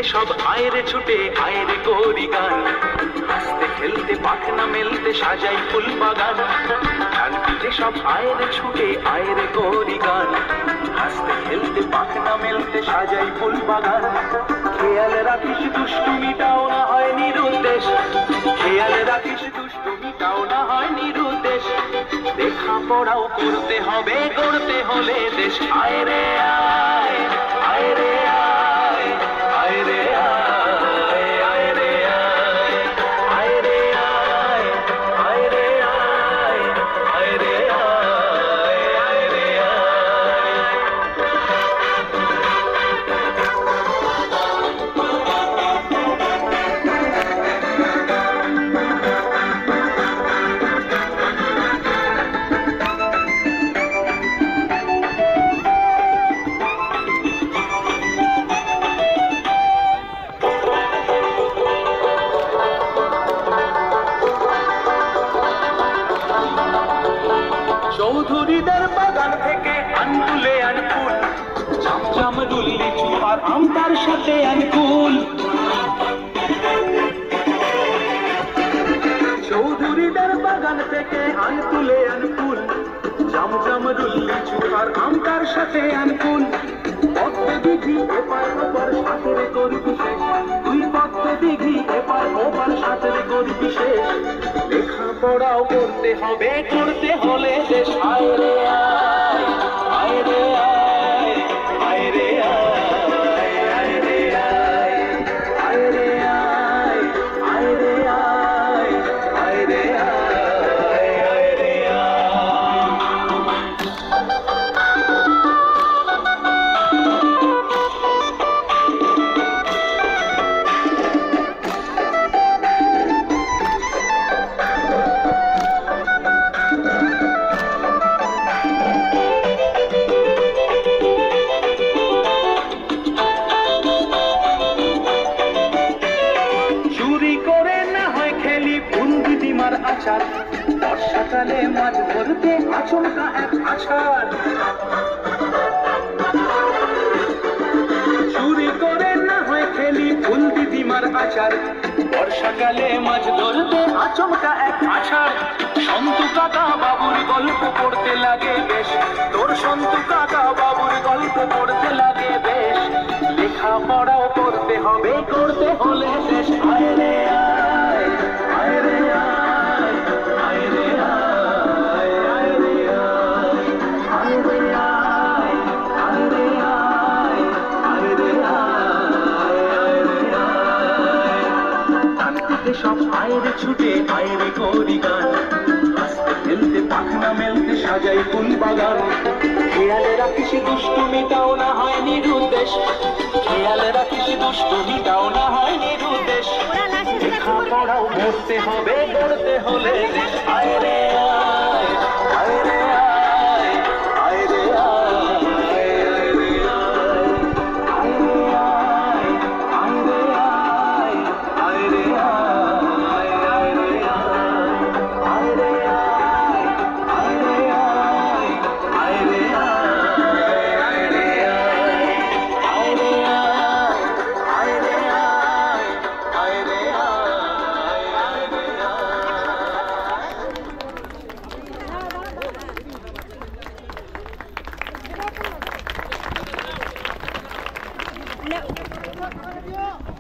সব আয়রে ছুটে আয়রে করি গান, হাসতে খেলতে পাখনা মেলতে সাজাই ফুল বাগান। ডান পিঠে সব আয়রে ছুটে আয়রে করি গান, হাসতে খেলতে পাখনা মেলতে সাজাই ফুল বাগান। খেয়াল রাখিস দুষ্টুমিটাও না হয় নিরুদ্দেশ, খেয়াল রাখিস দুষ্টুমিটাও না হয় নিরুদ্দেশ। লেখা পড়াও করতে হবে গড়তে হলে দেশ। আয়রে আয় আয়রে আয় আয়রে আয় আয়রে আয় আয়রে আয় আয়রে আয় আয়রে আয় আয়রে আয়। চৌধুরীদের বাগান থেকে আনকুলে আনকুল, চামচাম লিচু আর আম তার সাথে আনকুল। চৌধুরীদের বাগান থেকে আনকুলে আনকুল, চামচাম লিচু আর আম তার সাথে আনকুল। পদ্ম দিঘি এপার ওপার সাঁতরে করবি শেষ, তুই পদ্ম দিঘি এপার ওপার সাঁতরে করবি শেষ। লেখা পড়াও করতে হবে করতে হলে দেশ। আয়রে আয় আয়রে আয় আয়রে আয় আয়রে আয় আয়রে আয় আয়রে আয় আয়রে আয় আয়রে আয়। আচার বর্ষাকালে মাছ ধরতে আচমকা এক আছাড়, চুরি করে না হয় খেলি ফুল দিদিমার আচার। বর্ষাকালে মাছ ধরতে আচমকা এক আছাড়। সন্তু কাকা বাবুর গল্প পড়তে লাগে বেশ, তোর সন্তু কাকা বাবুর গল্প পড়তে লাগে বেশ। লেখা পড়াও করতে হবে করতে হলে শেষ। আয়রে আয় আয়রে আয় আয়রে আয় আয়রে আয় আয়রে আয় আয়রে আয় আয়রে আয় আয়রে আয়। ডান পিঠে সব আয়রে ছুটে আয়রে করি গান, হাসতে খেলতে পাখনা মেলতে সাজাই ফুল বাগান। খেয়ালে রাখিস দুষ্টুমিটাও না হয় নিরুদ্দেশ, খেয়ালে রাখিস দুষ্টুমিটাও না হয় নিরুদ্দেশ। লেখা পড়াও করতে হবে গড়তে হলে দেশ। আয়রে আয় আয়রে আয় আয়রে আয় আয়রে আয় আয়রে আয় আয়রে আয় আয়রে আয় আয়রে আয় আয়রে আয় আয়রে আয় আয়রে আয় আয়রে No.